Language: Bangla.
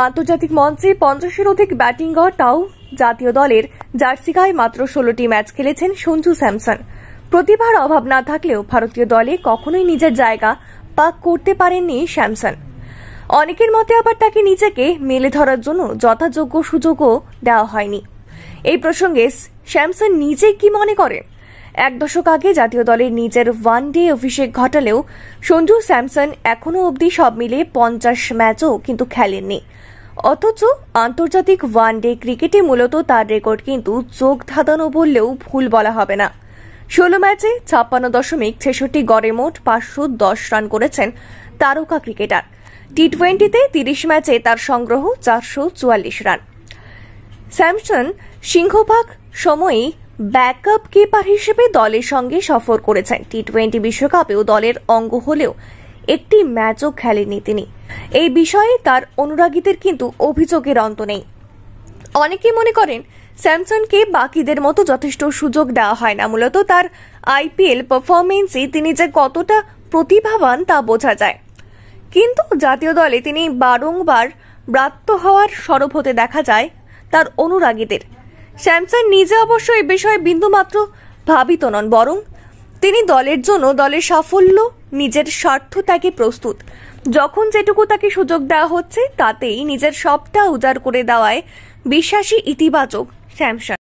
আন্তর্জাতিক মঞ্চে 50-এর অধিক ব্যাটিং গড়, তাও জাতীয় দলের জার্সি গায়ে মাত্র 16টি ম্যাচ খেলেছেন সঞ্জু স্যামসন। প্রতিভার অভাব না থাকলেও ভারতীয় দলে কখনোই নিজের জায়গা পাক করতে পারেননি স্যামসন। অনেকের মতে আবার তাকে নিজেকে মেলে ধরার জন্য যথাযোগ্য সুযোগও দেওয়া হয়নি। এই প্রসঙ্গে স্যামসন নিজে কি মনে করেন? এক দশক আগে জাতীয় দলের নিজের ওয়ানডে অভিষেক ঘটালেও সঞ্জু স্যামসন এখনো অবধি সব মিলে 50 ম্যাচও কিন্তু খেলেননি। অথচ আন্তর্জাতিক ওয়ানডে ক্রিকেটে মূলত তার রেকর্ড কিন্তু চোখ ধাঁধানো বললেও ভুল বলা হবে না। 16 ম্যাচে 56.66 গড়ে মোট 510 রান করেছেন তারকা ক্রিকেটার। টি-20তে 30 ম্যাচে তার সংগ্রহ 444 রান। স্যামসন সিংহভাগ সময়ই ব্যাকআপ কিপার হিসেবে দলের সঙ্গে সফর করেছেন। টি-20 বিশ্বকাপেও দলের অঙ্গ হলেও একটি ম্যাচও খেলেননি তিনি। এই বিষয়ে তার অনুরাগীদের কিন্তু অভিযোগের অন্ত নেই। অনেকে মনে করেন স্যামসনকে বাকিদের মতো যথেষ্ট সুযোগ দেওয়া হয় না। মূলত তার আইপিএল পারফরমেন্সে তিনি যে কতটা প্রতিভাবান তা বোঝা যায়। কিন্তু জাতীয় দলে তিনি বারংবার ব্রাত্য হওয়ার সরব হতে দেখা যায় তার অনুরাগীদের। স্যামসন নিজে অবশ্য এই বিষয়ে বিন্দুমাত্র ভাবিত নন, বরং তিনি দলের জন্য দলের সাফল্য নিজের স্বার্থ ত্যাগে প্রস্তুত। যখন যেটুকু তাকে সুযোগ দেওয়া হচ্ছে তাতেই নিজের সবটা উজাড় করে দেওয়ায় বিশ্বাসী, ইতিবাচক স্যামসন।